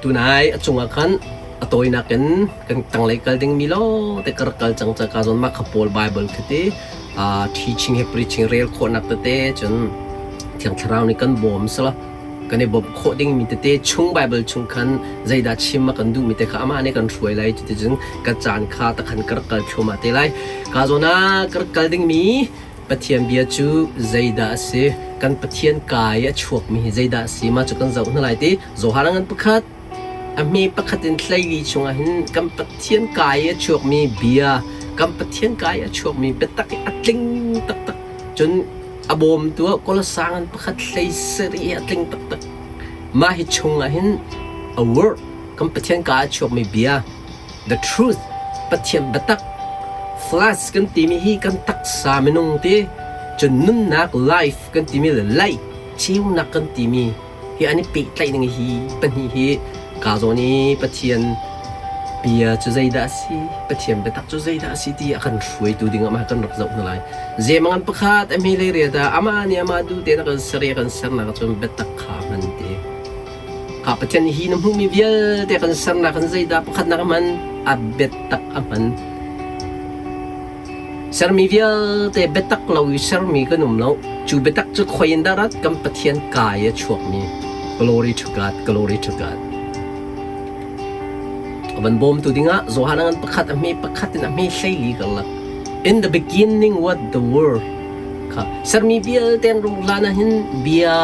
tunay at sungakan atoy nakin kan tanglay kalding milo te karkal chang cha kazon makapol bible kete teaching he preaching real ko nakte chun thiang tharau ni kan bom sala kane bob kho ding mi te chung bible chung khan zaida chim ma kan du mi te kha ama ne kan thruai lai chi te jing ka chan kha ta khan karkal thuma te lai kazona karkal ding mi pathian bia chu zaida se kan pathian kai a chuak mi zaida si ma chu kan zau na lai te zo harangan pakhat ami pakhatin thlai chunga hin kan pathian kai a chuak mi bia kan pathian kai a chuak mi betak atling tak tak chun abom tu ko la sangan pakhat thlai seri atling tak tak ma hi chunga hin a word kan pathian kai a chuak mi bia the truth pathian betak flash kan timi hi kan tak sa menung te chun nun nak life kan timi la lai chiu nak kan timi hi ani pe tlai ning hi pan hi ka zo ni pathian bia chu zaida si pathian betak chu zaida si ti akan hruai tu ding ama kan rak zau na lai je mangan pakhat ami le re da ama ni ama du te na kan sari kan sar na chun betak kha man te ka pathian hi nam hu mi bial te kan sar na kan zaida pakhat na man a betak aman Sarmi vial te betak lawi sarmi kanum lau chu betak chu khoyin darat kam pathian kaya chuak mi glory to God glory to God aban bom tu dinga zo hanangan pakhat ami pakhatin ami hlei galak in the beginning what the word ka sarmi vial ten rulana hin bia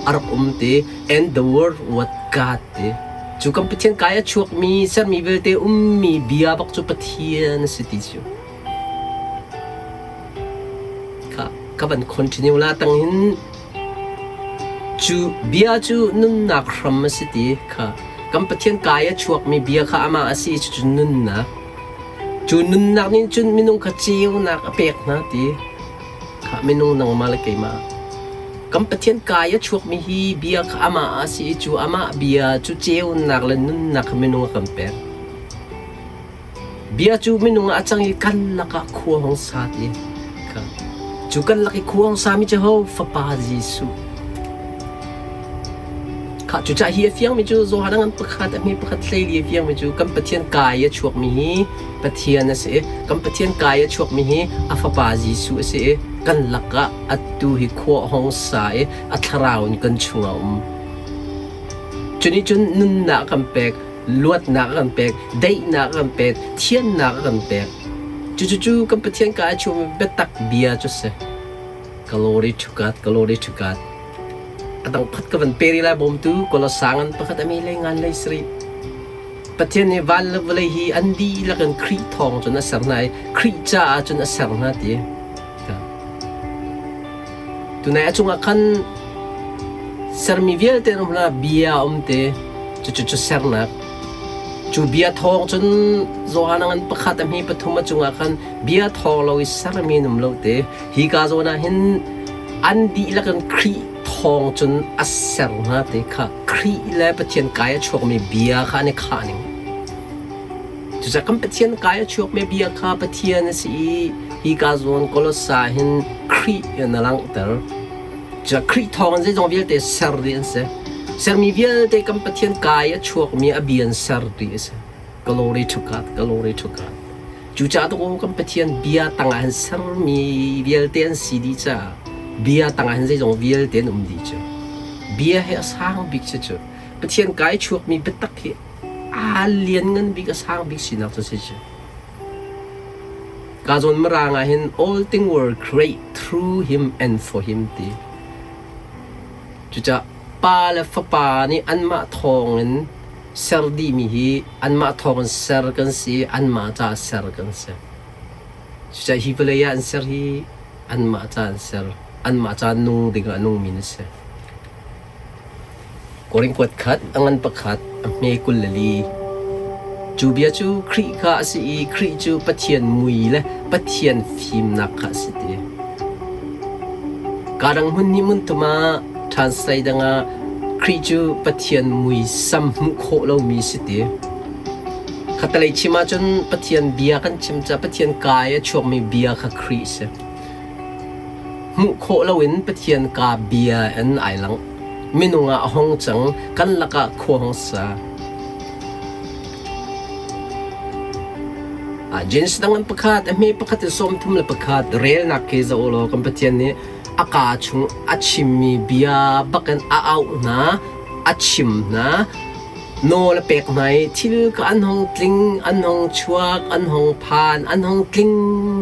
arak te and the word what God te chu kam pathian kaya chuak mi sarmi vial te mi bia bak chu pathian sitisyo kaban continue la tang hin chu bia chu nun nak ram city kha kam pathian kaya chuak mi bia kha ama asi chu nun na chu nun nak nin chun minung kha chiu nak apek na ti kha minung nang mal kai ma kam pathian kaya chuak mi hi bia kha ama asi chu ama bia chu chiu nak la nun nak minung kam per bia chu minung achang i kan laka khuwa hong sa ti kha chukan laki khuang sami cha ho fa pa jisu kha chu cha hi fiang mi chu zo hanangan pakhat mi pakhat hlei li fiang mi chu kam pathian kaya chuak mi hi pathian ase kam pathian kaya chuak mi hi a fa pa jisu ase kan laka atu hi kho hong sa e a tharau ni kan chunga chuni chun nun na kam pek luat na kam pek dai na kam pek thian na kam pek chu kam pathian ka chu betak bia chu se glory to God atang phat ka van peri la bom tu ko la sangan pakhat ami le ngan le sri pathian ni val le hi andi la kan khri thong chu na sarnai khri cha chu na sarna ti tu na chu nga khan sarmi vial te no la bia te chu sarna chu bia thong chun zo hanangan pakhat ami pathuma chunga khan bia thong lo sarmi num lo te hi ka zo na hin andi la kan khri thong chun asar na te kha khri la pathian kaya chok me bia kha ne kha ning chu sa kam pathian kaya chok me bia kha pathian si hi ka zon kolosa hin khri na lang ter cha khri thong je jong vial te sar din se Sarmi vial te kam pathian kaya chuak mi abian sardi ase glory to God chu cha to kam pathian bia tangan sarmi vial ten sidi cha bia tangan je jong vial ten di cha bia he sang big cha cha pathian kaya chuak mi betak he alien ngan big sang big sinak cha cha ka zon maranga hin all thing were great through him and for him ti chu cha pa la fa pa ni an ma thongen ser di mi hi an ma thongen ser kan si an ma cha ser kan se cha hi pele ya an ser hi an ma cha ser an ma cha nu ding anung min se koring kwat khat angan pakhat me kulali chu bia chu khri kha si khri chu pathian mui le pathian phim nak kha si te karang hun ni mun tuma translate danga khrichu pathian mui sam kho lo mi site khatalai chima chun pathian bia kan chimcha pathian kaya chok mi bia kha khri se mu kho lo in pathian ka bia an ai lang minunga hong chang kan laka kho hong sa jeans dangan pakat me pakat som thum la pakat rel nak ke za olo competition ni aka chung achimi bia bakan a au na achim na no la pek nai thil ka an hong tling an hong chuak an hong phan an hong tling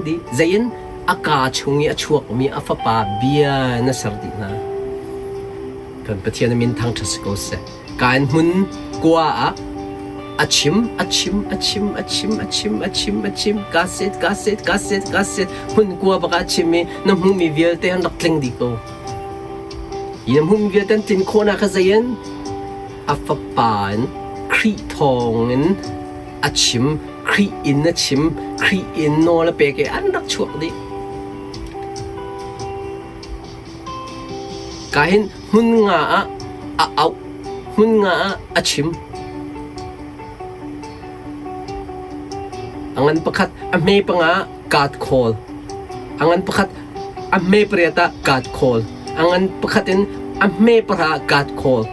di zain aka chungi achuak mi afapa bia na sardi na kan pathian min thang thasiko se kan hun kwa a achim gaset hun kwa baka chimi na mu mi vial te an tling di ko yam hum vial tan tin khona kha zain afapan kri thongen achim kri in achim kri in no la peke an dak chuak di kahin hun nga a au hun nga achim angan pakat ame panga god call angan pakat ame priata god call angan pakatin ame para god call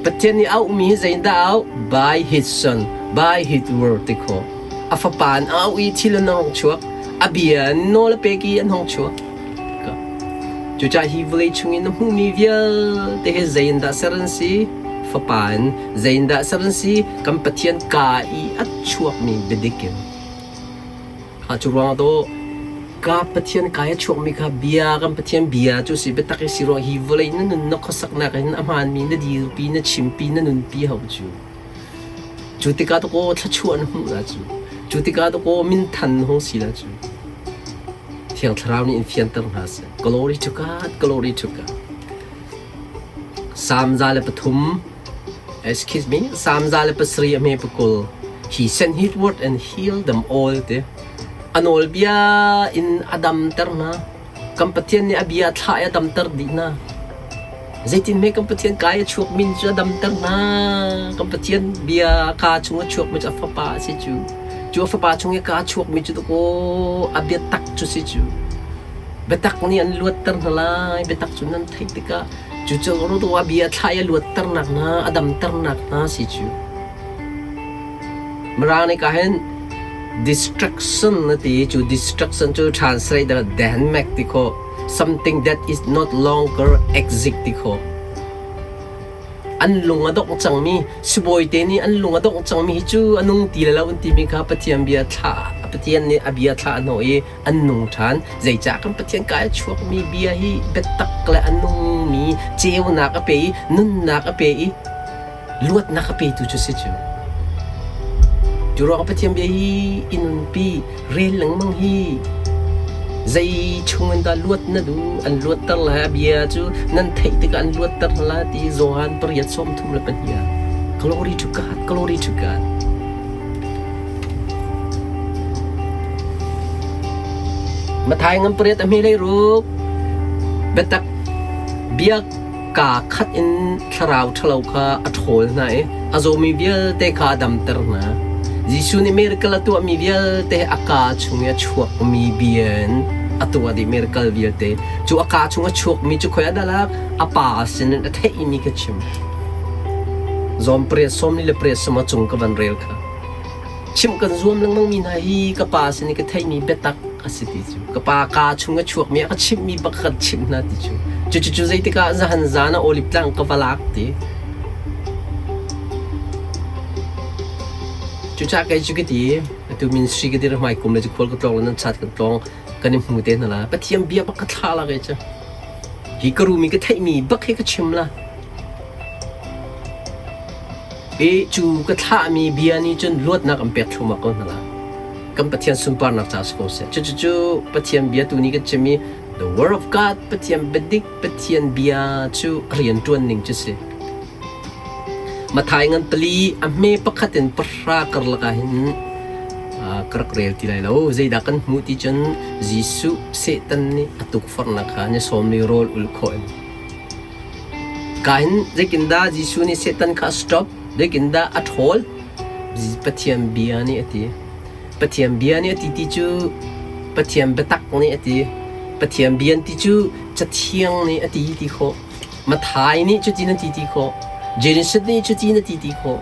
patien ni au mi zain da au by his son by his word tiko afapan au I thila nong chuak abian no la peki an hong chuak chu cha hi vlei chungin hu mi vial te he zain da saran si fapan zain da saran si kam patien ka I at chuak mi bedikin ha chu ro do ka pathian kaya chuak mi kha bia kam pathian bia chu si betaki siro hi volai na nun nakhasak na kan aman mi na dir pi na chimpi na nun pi hau chu tika to ko thachuan hu la chu tika to ko min than hong si la chu thiang thrau ni infian tar ha se glory to God samza le pathum excuse me samza le pasri ame pakul he sent his word and healed them all te anol bia in adam terna kampatian ni abia tha adam ter di na zaitin me kampatian kaya chuak min chu adam terna kampatian bia ka chunga chuak mi cha fa pa si chu fa pa chunga ka chuak mi chu ko abia tak chu si chu betak ni an luat ter na lai betak chu nan thai tika chu ro do abia tha ya luat ter nak na adam ter nak na si chu marang ni ka hen destruction to translate the Denmark tiko something that is not longer exist tiko an lunga dok changmi suboi te ni an lunga dok changmi chu anung tilala unti mi kha pathian bia tha pathian ni abia tha no e an nung than zai cha kam pathian ka chuak mi bia hi betak la anung mi cheu na ka pe nun na ka pe luat na ka pe tu chu se chu juro ka pathian bia hi inun pi rel lang mang hi zai chungan da luat na du an luat tar la bia chu nan thei te kan luat tar la ti zohan priyat som thum la panya glory to God mathai ngam priyat ami lai ru betak bia ka khat in tharau thalau kha athol na e azomi bia te kha dam tar na Jisu ni miracle atu mi vial te aka chunga chuak mi bian atu adi miracle vial te chu aka chunga chuak mi chu khoya dala apa sin a the mi ka chim zom pre som ni le pre sama chung ka ban rel kha chim kan zoom lang mang mi na hi ka pa sin ka thai mi betak asiti chu ka pa ka chunga chuak mi ka chim mi bakhat chim na ti chu zai te ka zahan zana olip lang ka balak ti chu cha kai chu ki tu min sri ki dir mai kum le chu khol ka tlong nan chat ka tlong kanim mu te na la pathiam bia ba ka tha la ge cha hi ka ru mi ka thai mi bak he ka chim la e chu ka tha mi bia ni chun lot na kam pek thuma ko na la kam pathian sum par na cha sko se chu pathiam bia tu ni ka chimi the word of God pathiam bedik pathian bia chu rian tuan ning chu se mathai ngan pali ame pakhaten pra kar laka hin karak rel ti lai lo zai da kan mu ti chen Jisu setan ni atuk far na kha ni som ni rol ul khoen kain zekinda Jisu ni setan kha stop zekinda athol pathiam biani ati ti chu pathiam betak ni ati pathiam bian ti chu chathiang ni ati ti kho mathai ni chu ti na ti kho Jerin ni chu ti na ti kho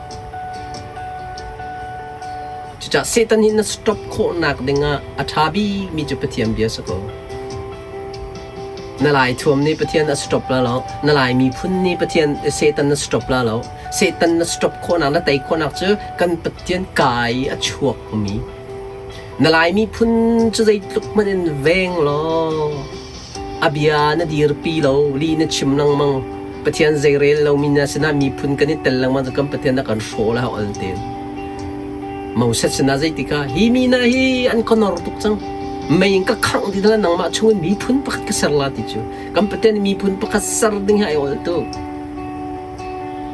จะเซตันหินสต็อปโคนักเดงอาทาบีมีจุดเทียมเบียสก็นาลายทวมนี่ประเทียนสต็อปแล้วนาลายมีพุ่นนี่ประเทียนเซตันสต็อปแล้วเซตันสต็อปโคนักนั่นแต่โคนักเจอกันประเทียนกายชวกมีนาลายมีพุ่นจะได้ลุกมันเวงล้ออาบิยานาดีร์ปีเราลีนชิมนังมังประเทียนเซเรลเรามีนาสนามีพุ่นกันนี่แต่ลังมันจะกันประเทียนนักการโชว์แล้วอัลเดนมาอุตส่าห์นาใจติกาฮีมีนาฮีอันคนนรตุกจังไม่ยังก็ขังที่นั่นนังมาช่วยมีพุ่นปักกษัตริย์ลาติจูกันประเทศมีพุ่นปักกษัตริย์ดึงให้ออกตัว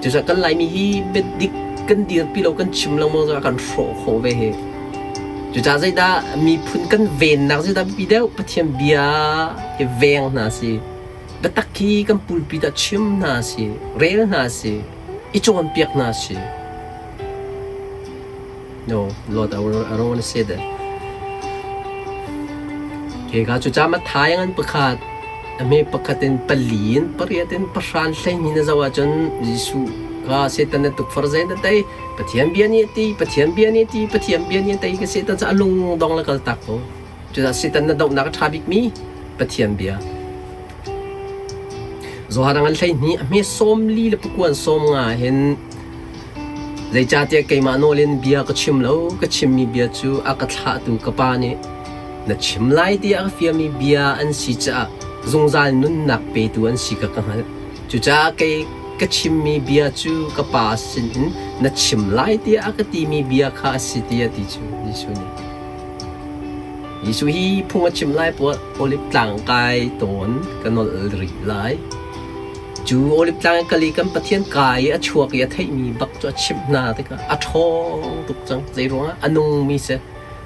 จะสักกันไล่มีฮีเบ็ดดิกกันดีร์ปีเรากันชิมลังมันจะกันโชว์โคเวเฮจะจะใจด้ามีพุ่นกันเวนนักใจด้าปีเดียวประเทศเบียเฮเวงน่าสิเบ็ดตักกี้กันปูปีด้าชิมน่าสิเรลน่าสิอีโจกันเปียกน่าสิ No, Lord, I don't want to say that. เอกาจุจามาทายังประกาศอเมประกาศเป็นปลีนปริยัติประชานใช้หินจะว่าจนยิสุก็เสตันตุกฟรเซนได้ปะเทียมเบียนี่ตีปะเทียมเบียนี่ตีปะเทียมเบียนี่ตีก็เสตันจะลุงดองละก็ตักโตจุจาเสตันดองนักทาบิกมีปะเทียมเบียโซฮารังใช้นี่อเมส้มลีละปกวนส้มงาเห็นใจจ่าเตียกมาโนเลนเบียก็ชิมแล้วก็ชิมมีเบียจูอากาศตุกปานี่นัดชิมไล่ที่อาฟิมีเบียอันสิจ้าจงใจนุ่นนักเปตัวอันสิกะกันจุจ้าเกยก็ชิมมีเบียจูก็ปาสินนัดชิมไล่ที่อากาศมีเบียข้าสิที่อาทิจูยิสุนี่ยิสุฮีพุ่งชิมไล่ปวดโอลิฟต่างกายตนกันนอลริไล่จูโอลิฟต่างกะลีกันปะเทียนกายอัชวกยาไทยมีบักตัวชิมนาที่ก็อัทองตุกจังใจร้องอันนุ่งมีเส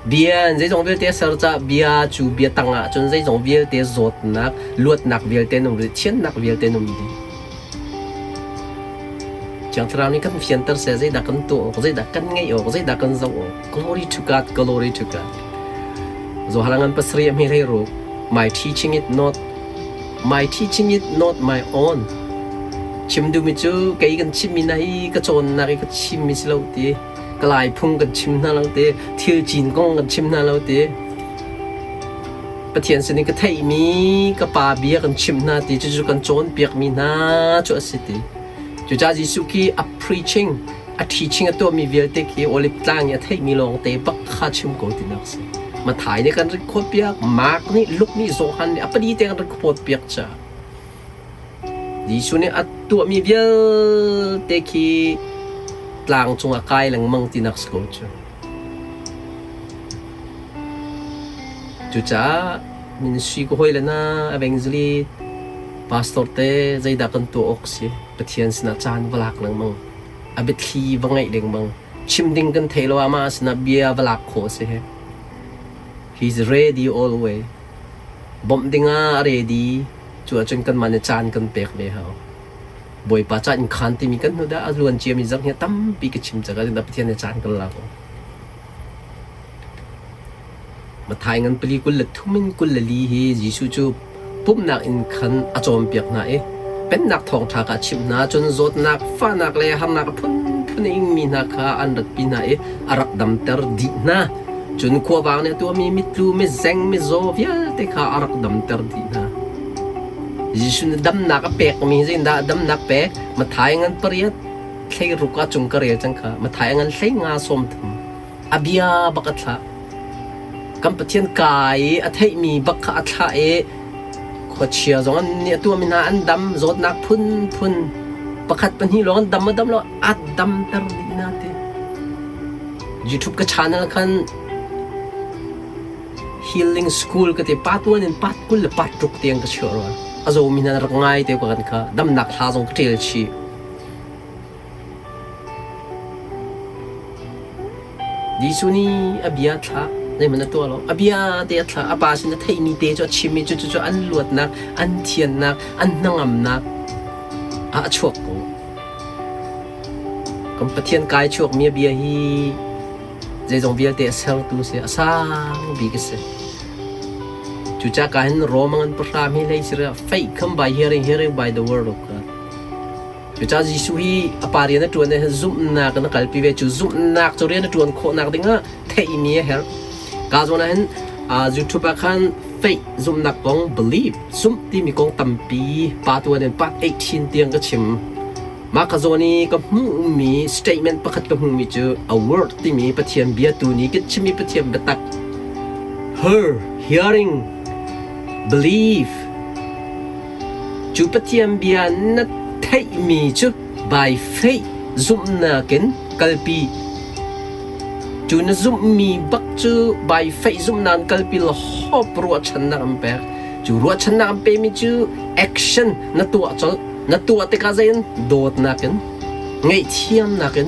เบียนใจจงเบียเตะสารจ้าเบียจูเบียตังอ่ะจนใจจงเบียเตะจดนักลวดนักเบียเตะนุ่มเทียนนักเบียเตะนุ่มดีจังทราวนี้กันเฟียนเตอร์เสียใจดักกันตัวใจดักกันไงโอ้ใจดักกันเจ้า glory to God glory to God โซฮารังอันปัสเรียมให้รู้ my teaching it not my own ชิมดูมิจูไกกันชิมมินายก็โจนนักก็ชิมมิสเลาตีกลายพุ่งกันชิมน่าเราเตะทิวจีนกงกันชิมน่าเราเตะประเทศสนิก็ไทยมีก็ป่าเบียกันชิมน่าตีจู่ๆกันโจนเปียกมีน่าจู่สิตีจู่จ้าจิสุกี้อัพ preaching อัพ teaching ตัวมีเวลเตกี้โอลิฟต่างเนี่ยไทยมีลองเตะบักข้าชิมกูตินักสิมาถ่ายในการรีคอร์ดเปียกมาร์กนี่ลุกนี่โซฮันเนี่ยอัปดีเตะกันรีคอร์ดเปียกจ้ายิสุเนี่ยตัวมีเวลเตกี้ลางจงอากายหลังมังตินักสกุลจู่จ้ามินชีก็หอยเลยนะเบงซ์ลีพาสตอร์เต้ใจดักกันตัวอกสิปะเทียนสนาจานวลักหลังมังอเบทีวังไงเด้งมังชิมดิ้งกันเทลวามาสนาเบียวลักโคสิเฮ he's ready always บอมดิ้งอ่ะ ready จู่จนกันมันจานกันเปียกเลยเขาบอยปัจจัยขันที่มีกันนู่นได้อารมณ์เจียมีจังเนี่ยตั้มปีกชิมจักรดับเทียนในจานกันแล้วมาถ่ายงานปลีกุลทุ่มินกุลลีฮียิสุจูปุ๊บนักอินขันอาจอมเปียกน่ะเป็นนักทองทากชิมน่ะจนโจดนักฟ้านักเลยหำนักพุ่นอิงมีนักอันรักปีน่ะอารักดำเตอร์ดีน่ะจนขวบางเนี่ยตัวมีมิตรมีเซงมีโซฟยาเตะข้าอารักดำเตอร์ดีน่ะยิสุนดำนักเปกมีสินดาดำนักเปกมาถ่ายงานปริยัติใช้รุกาจุงกระเรียจังค่ะมาถ่ายงานใช้งาสมถึงอาบิยาบักตะกัมปะเทียนกายอาทิมีบักตะขวดเชียร์จงเนี่ยตัวมีนาอันดำจดนักพุ่นบักปันฮีร้อนดำมาดำแล้วอัดดำตระดีนาเต YouTube ก็ชาแนลคัน healing school ก็เตปัดวันนี้ปัดกุลปัดทุกเตียงก็เชื่อว่าอาจจะมีนารักง่ายเดียวกันค่ะดำนักหาจงเทลชีดิสุนีอบิยาทะในมันตัวเราอบิยาเดียทะอาบาสินจะไทยมีเดจชิมิจู่อันลวดนักอันเทียนนักอันนั่งอำนักอาชวกกูกัมปะเทียนกายชวกมีอบิยาฮีใจจงเบียเดเซลตูเสียสร้างบีกเสจู่จ้าการโรมันประชามีเลยสิระ faith come by hearing by the word of God จุจ้าจิสุฮีอปารีนจวนเนี่ยซุ่มนักนักกัลปีเวจูซุ่มนักจวนเนี่ยจวนโคนักดิ้งอ่ะเทียมีเฮลกาจวนนั้นยูทูบคันเฟยซุ่มนักกง believe ซุ่มที่มีกงตั้มปีปาตัวเนี่ยปา18เตียงก็ชิมมากาโซนี่ก็มี statement ประคัดก็มีจู a word ที่มีปะเทียมเบียตัวนี้ก็ชิมีปะเทียมบัตัก her hearing believe จูปะเทียมเบียนัดไทยมีจู by faith ซุ่มนักกันกัลปีจูนซุ่มมีบักจู by faith ซุ่มนักกัลปีละฮอบรัวชันนักอันเปกจูรัวชันนักอันเปมีจู action นัดตัวจอนัดตัวเตกาเซนโดดนักกันไงเทียมนักกัน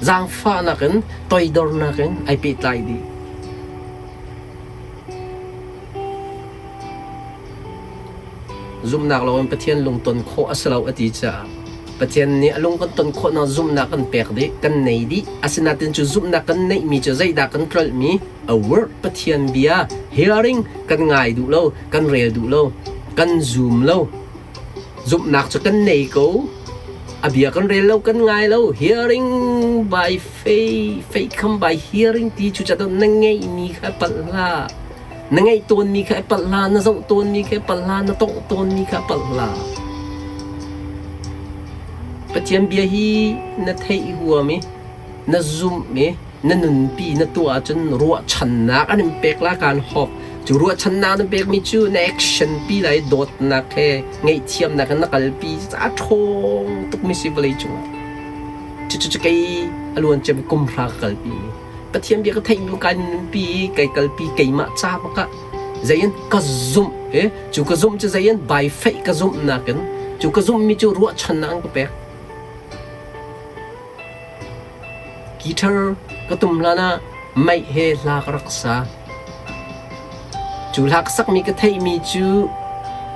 จางฟ้านักกันต่อยดอร์นักกันไอปีไตดีซุ่มนักเราเป็นประเทศลงต้นโคอัสลาวอดีจ้าประเทศนี้ลงกันต้นโคน่าซุ่มนักกันเปกดีกันไหนดีอาศัยนัดเป็นจูซุ่มนักกันไหนมีจะใจดักกันกลับมี a word ประเทศเบีย hearing กันง่ายดูเล่ากันเรียดูเล่ากันซูมเล่าซุ่มนักจะกันไหนกูอาเบียกันเรียเล่ากันง่ายเล่า hearing by faith come by hearing ที่จูจะต้องนั่งไงมีแค่ปัลลานั่งไงตัวมีแค่ปัลลาน่ะส่งตัวมีแค่ปัลลาน่ะต้องตัวมีแค่ปัลลาประเทศเบียฮีน่ะไทยหัวมีน่ะซุ่มมีน่ะนุนปีน่ะตัวจนรัวชันนักอันนี้เป็นละการหอบจูรัวชันนักนั่นเป็นมีจูในแอคชั่นปีไหลโดดนักแค่ไงเทียมนักนักกัลปีจะทงตุกมิสิบเลยจังจะไกอล้วนจะเป็นกุมภากัลปีประเทศเบียก็ไทยอยู่กันปีไกกัลปีไกมาจ้าปะกะใจยันก็ซุ่มจูก็ซุ่มจะใจยันใบไฟก็ซุ่มนักกันจูก็ซุ่มมีจูรัวชันนักก็เป็นกีตาร์ก็ตุ่มลานะไม่เฮลากรักษาจูลักสักมีก็ไทยมีจู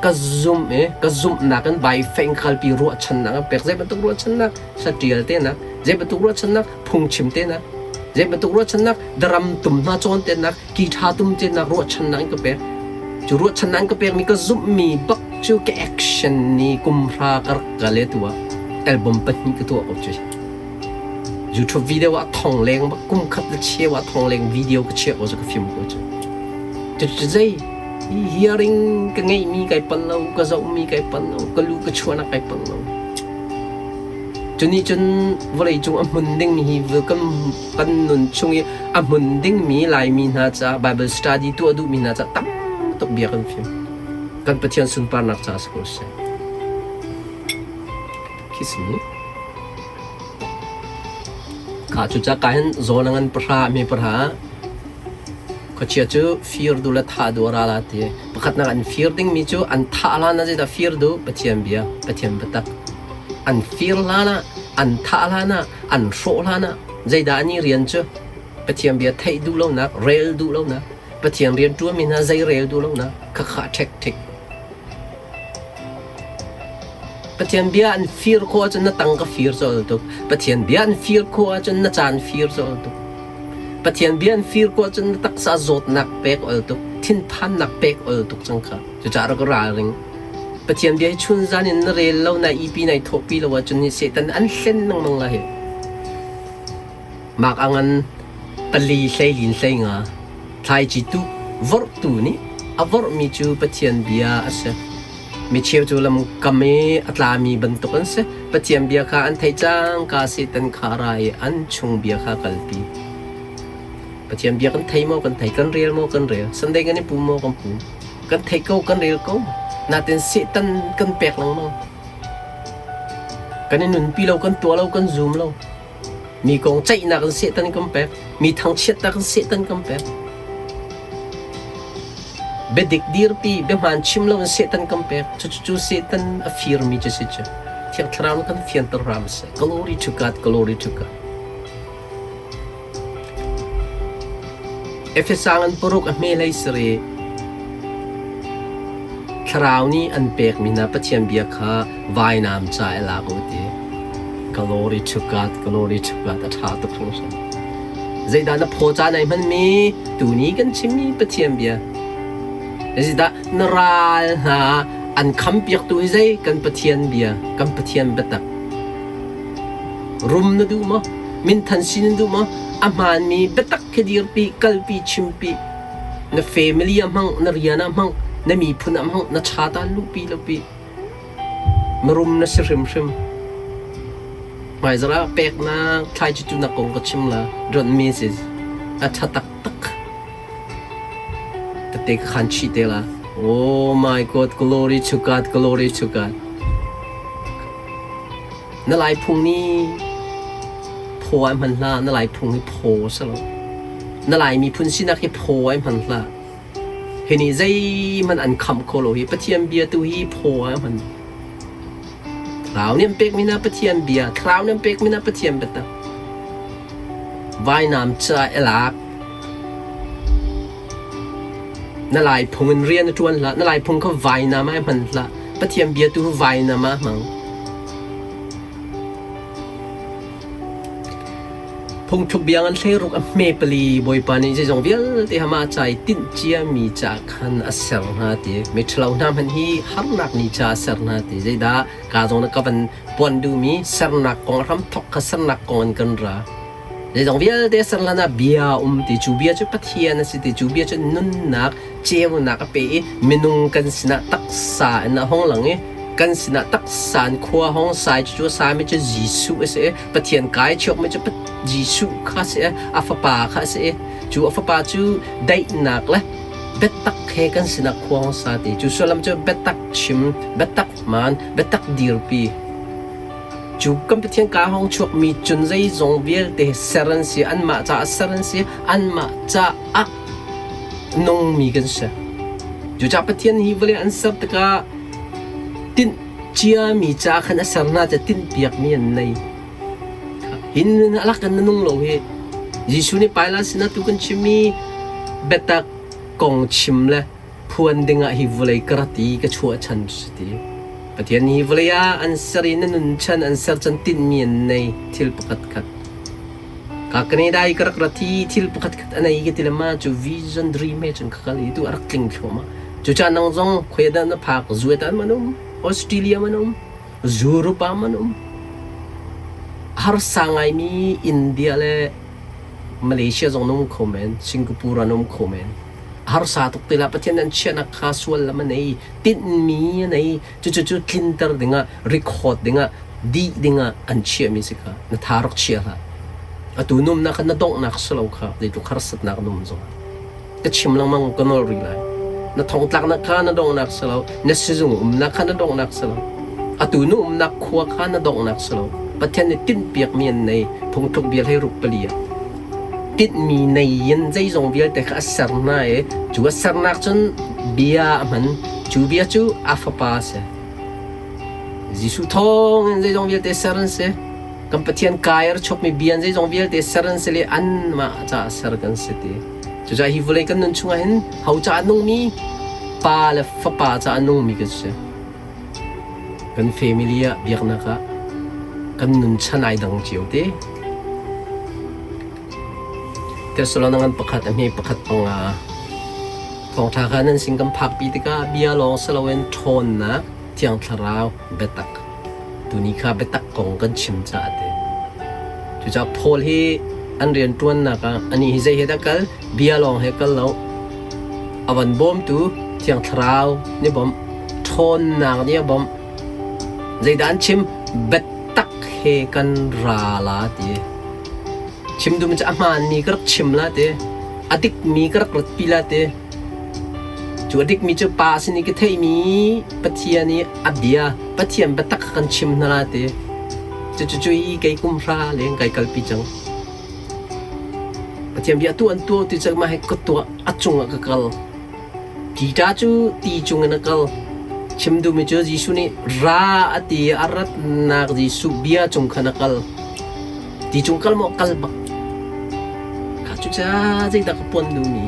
ก็ซุ่มก็ซุ่มนักกันใบเฟงคัลปีรัวชันนักเป็กเจ็บมันตุกรัวชันนักสติลเต้นักเจ็บมันตุกรัวชันนักพุงชิมเต้นักเจ็บมันตุกรัวชันนักดรัมตุ่มนาจอนเต้นักกีตาร์ตุ่มเต้นักรัวชันนักก็เป็กจูรัวชันนักก็เป็กมีก็ซุ่มมีบักจูก็แอคชั่นนี่กุมภากระกะเลตัวอัลบั้มปัจจุบันก็ตัวออกจุยYouTube video ว่าทองแรงบักกุมขัดเชี่ยวว่าทองแรงวิดีโอก็เชี่ยวจากฟิล์มก็จุจะใจ hearing ก็ไงมีไก่ปัลเราก็จะมีไก่ปัลเราก็รู้ก็ชวนนักไก่ปัลเราจนนี้จนวันนี้จงอันมุนดิ้งมีกันนุนช่วงนี้อันมุนดิ้งมีหลายมีน่าจะ Bible study ตัวดูมีน่าจะตั้มตกเบียกันฟิล์มกันประเทศสุนปานักจ้าสกุลเซคิสมีข้าจุดจากการโซนังประหามีประหาก็เชื่อจูฟีร์ดูและท่าดูอะไรล่ะที่ประคัตนักอันฟีร์ดิ้งมีจูอันท่าลานะจะฟีร์ดูปะเทียมเบียปะเทียมบัตักอันฟีร์ลานะอันท่าลานะอันโชลานะใจด่านี่เรียนจูปะเทียมเบียไทยดูแล้วนะเรลดูแล้วนะปะเทียมเรียนจูมีนะใจเรลดูแล้วนะข้าเทคปะเทียนเบียอันฟีร์โคจนน่ะตั้งกับฟีร์โซลตุปะเทียนเบียอันฟีร์โคจนน่ะจานฟีร์โซลตุปะเทียนเบียอันฟีร์โคจนน่ะตักซาโจดนักเป็กอลตุทิ้นพันนักเป็กอลตุจังค่ะจะจาระกราลิงปะเทียนเบียชุนจานินเรลแล้วในอีพีในทอปีแล้วว่าจนนี่เสตันอันเส้นนังมังละเหมากอังันปลีใส่ลินใส่งาทายจิตุวอร์ตูนี่อวอร์มีจูปะเทียนเบียอาเซมีเชี่ยวจูลำกำมีอัตลามีบรรทุกกันเสปะเทียมเบียข้าอันไทยจังกาสิตันขารายอันชงเบียข้ากัลปีปะเทียมเบียกันไทยโมกันไทยกันเรียลโมกันเรียลสันเดกันนี่ปูโมกันปูกันไทยเก้ากันเรียลเก้านาเต็นสิตันกันแปลกหลังมั้งกันนี่หนุนปีเรากันตัวเรากันซูมเรามีกองใจนักกันสิตันกันแปลกมีทางเช็ดนักกันสิตันกันแปลกเบดิกดีร์ปีเบมันชิมลงเซตันกัมเปกจู่เซตันอฟิร์มีจะสิจ้ะเที่ยงทรามกันเฟียนตรามเสกลอรีทุกัดกลอรีทุกัดเอฟเอสังอันปรุกอเมลัยสเรทราวนี้อันเปกมีนาปะเทียมเบียข้าวายน้ำใจลาโกตีกลอรีทุกัดอัฐาตุพงศ์ใจดานพอจานไหนมันมีตัวนี้กันชิมีปะเทียมเบียสิดานราลฮะอันคำเปียกตัวใจกันปะเทียนเบียกันปะเทียนบัตัก รุมนะดูมั้งมินทันซินดูมั้งอามันมีเบตักแค่ดีร์ปีกัลปีชิมปีนะเฟมิลี่มั่งนะเรียนมั่งนะมีพุนมั่งนะชาตาลูปีมารุมนะสิริมหมายจะละเป็กนะใครจะดูนักกงก็ชิมละรอนมีสิอาชาตักแต่เด็กขันชีเตละ Oh my God glory to God glory to God นั่นหลายพรุ่งนี้โพไอ้มันละนั่นหลายพรุ่งนี้โพซะแล้วนั่นหลายมีพุ่นสินักให้โพไอ้มันละเห็นนี่ใจมันอันคำโคโลฮีปะเทียมเบียตัวฮีโพไอ้มันคราวนี้เป็กไม่น่าปะเทียมเบียคราวนี้เป็กไม่น่าปะเทียมเบต้าว่ายน้ำจะเอลักนั่นหลายพงเรียนจวนละนั่นหลายพงเขาว่ายน้ำไอ้มันละปะเทียมเบียตัวว่ายน้ำมั้งพงทุกเบียงอันเลี้ยรุกเมเปลีบอยปานี่จะจงเบียที่หามาใจตินเจียมีจากขันอัศรนาตีไม่ทะเลาะน้ำมันฮีฮาร์นักนิจาสรนาตีใจด่ากาจงนักกันปวนดูมีสรนักกองรำทอกสรนักกองกันระใจจงเบียที่สรนาเบียที่จูเบียจะพัฒนาสิที่จูเบียจะนุ่นนักเจียวนักไปมินุงกันสินะตักษาในห้องหลังกันสินะตักษาขวาห้องสายจู่สายไม่จะจีสุเสพัฒนากายชกไม่จะจีสุข้าเสียอัฟปาข้าเสียจู่อัฟปาจู่ได้หนักเลยเบ็ดตักเฮกันสินะควงสาติจู่ส่วนลำจู่เบ็ดตักชิมเบ็ดตักมันเบ็ดตักดีร์ปีจู่กัมพูชาการห้องชกมีจุนใจจงเวียลเตะเซรันเสียอันมาจะเซรันเสียอันมาจะอักนงมีกันเสียจู่จับพัฒนฮีวเลยอันสับตะกาตินเจียมีจ้าขันเซรนาจะตินเปียกมีอันไหนหินนั่นลักกันนั่งลงเหยิสุนี่ไปแล้วสินะทุกคนชิมีเบตักกองชิมเลยพวนดึงอ่ะฮิวเลยกระตีก็ชัวชันสุดที่ประเทศฮิวเลยอันสรินันชันอันสรจันตินมีอันในทิลปกัดกัดกากนี้ได้กระตีทิลปกัดกัดอันไหนก็ที่ละมาจูวิชั่นดรีมจนขากเลยตัวรักลิงชัวมาจูจานังจงคุยด้านภาคจูเอตันมันออสเตรเลียมันยูโรปมันhar sangai mi India le Malaysia zong nung komen Singapore nung komen har sa tuk tila patyan an siya na casual laman ay tin mi yan ay chu kinter dinga record dinga di dinga an siya mi sika na tarok siya la atunum na ka nadong naksalaw ka dito karsat na kanum zong kachim lang mang kanol rilay na tongtlak na ka nadong naksalaw na sizung na ka nadong naksalaw atunum na kuwa ka nadong naksalawประเทศนี้ติดเปียกมีในพงทุกเบียร์ให้รุกเปลี่ยติดมีในยันใจจงเบียร์แต่ข้าสรนาจูว่าสรนักจนเบียร์มันจูเบียร์จูอัฟปาเสจิสุทองยันใจจงเบียร์แต่สรนเสกัมพูชาไกร์ชกมีเบียร์ใจจงเบียร์แต่สรนเสเลยอันมาจะสรกันเสตีจูจะฮิวเลยกันนั่นช่วงนั้นเขาจะนุ่งมีปาเลฟปาจะนุ่งมีกันเสกันเฟมิลี่เบียร์นะคะกันนุนชันไอดังเจียวเด้แต่ส่วนนั้นประคัดมีประคัดปังของทางนั้นสิงคำพักปีติกาเบียลองสลาเวนทนนะเที่ยงทราวเบตักตัวนี้ค่ะเบตักกงกันชิมจ่าเด้จุดจะพอลให้อันเรียนตัวนักอันนี้ใจเห็นกันเบียลองให้กันแล้วอวันบอมตัวเที่ยงทราวนี่บอมทนนักเนี่ยบอมใจด้านชิมเบตักเฮกันราลาเดชิมดูมันจะอามันมีกระชิมลาเดอดิกมีกระกรดปีลาเดจูอดิกมีจะปาสินี่ก็เทมีปะเทียนี่อเบียปะเทียนปะตักกันชิมนาลาเดจะอีไก่กุมราเลี้ยงไก่กัลปีจังปะเทียนเบียตัวอันตัวที่จะมาให้กตัวอัดจงอักกัลกีตาจูตีจงอันกัลชิมดูมิจจิสุนี่ราอติอารัตนักจิสุเบียจงขนักลที่จงคัลโมคัลบักข้าจุจ้าใจตะกปนดูมี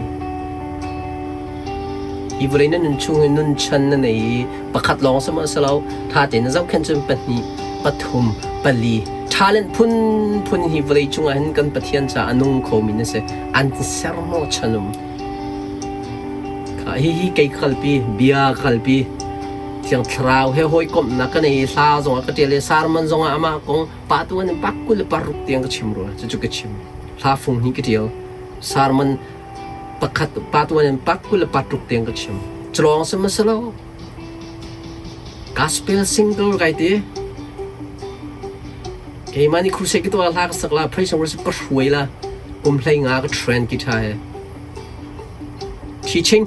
อีเวรนันนุ่งชงนุ่งชันนั่นเองประคัดลองสมาสลาวท่าเต้นเจ้าขันจนปนีปฐุมปลีทาเลนพุนอีเวรจงอันกันปะเทียนจ้าอนุงโคมินเสอันเซอร์โมชันุมข้าฮีไก่คัลปีเบียคัลปี tiếng trao he hoi kom na cái này sa zong cái tiền sa man zong ama kong patuan pakul paruk tiếng cái chim rồi chứ cái chim sa phung hi cái điều sa man pakat patuan pakul paruk tiếng cái chim trong sama selo gospel single cái gì cái mà ni crusade cáiตัวลากสักละ praise and worship ก็ช่วยละผมเพลงอ่ะก็ trend กีตาร์ teaching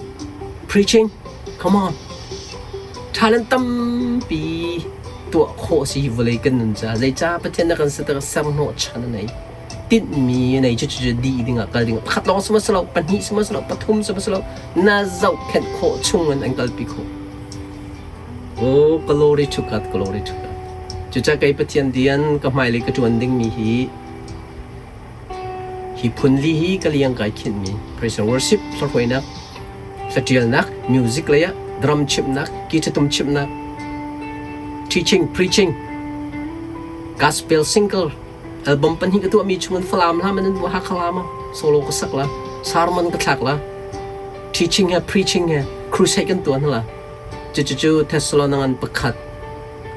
preaching come on talent ตั้มปีตัวโคสีวเลยกันนั่นจ้าใจจ้าประเทศนักการศึกษาสามโนชันไหนติดมีไหนจะดีดิ่งอ่ะกันดิ่งขัดลองสมัสเราปัญหาสมัสเราปฐมสมัสเราน่าเจ้าแค่โคชุ่งเงินอังกฤษปีโคโอ้ glory to God glory to God จุดจ้าไกประเทศเดียนก็หมายเลยก็จวนดิ่งมีฮีพุนลีฮีก็เลี้ยงไก่ขินมี praise and worship สักหน่อยนักสักเดียวนัก music เลยอะdrum chip nak, guitar chip nak, teaching, preaching, gospel single, album panhi ketua mi cuma falam lah, mana dua hak lama, solo kesak lah, sarman ketak lah, teaching ya, preaching ya, crusade kan tuan lah, cucu Tesla nangan pekat,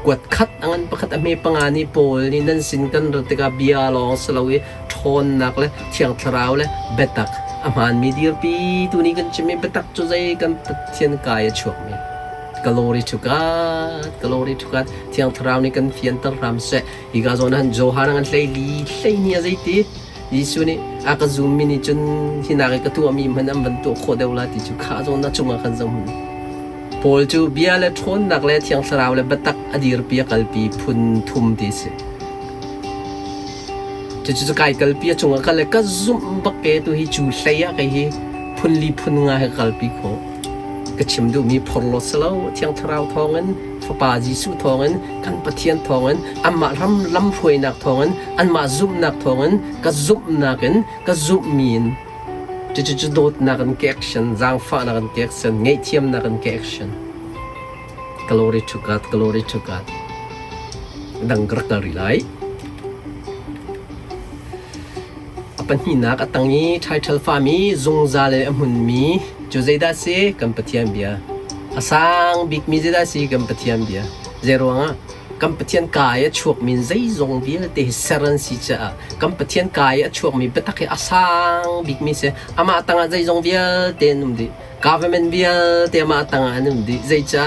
kuat kat nangan pekat ame pengani pol ni nan sinkan retika biar long selawi ton nak le, tiang terau le, betak. aman media pi tu ni kan cumi betak tu saya kan petian kaya cuak ni glory to God tiang terau ni kan fian teram se iga zonan johan dengan lei ni azai ti Yesus ni aka zoom ni cun hinari ketua mi manam bentuk khodeula ti cu kha zona cuma kan zam pol cu bia le thon nak le tiang terau le betak adir pi kalpi phun thum ti seจะกลายกัลปีจงกันเลยก็ซุ่มบักเกตัวฮิจูเสียกันฮิพุนลีพุนงาให้กัลปีโคก็ชิมดูมีพอลสแล้วเทียงทราวทองเงินฟ้าป่าจีสุทองเงินกันปะเทียนทองเงินอันมาลำพวยนักทองเงินอันมาซุ่มนักทองเงินก็ซุ่มนักเงินก็ซุ่มมีนจะโดดนักกันแกคชั่นจางฟ้านักกันแกคชั่นไงเทียมนักกันแกคชั่น glory to God ดังกระกรีไลปัญหานักตั้งนี้ title ฟ้ามีจงจาเลยอมุนมีจูเจด้าซีกันปะเทียมเบียอาสังบิ๊กมีเจด้าซีกันปะเทียมเบียเจรวงะกันปะเทียนกายชวกมีใจจงเบียเตะเซรันซีจ้ากันปะเทียนกายชวกมีเปตักอาสังบิ๊กมีเสอามาตั้งใจจงเบียเตนุ่มดี government เบียเตมาตั้งอันนุ่มดีใจจ้า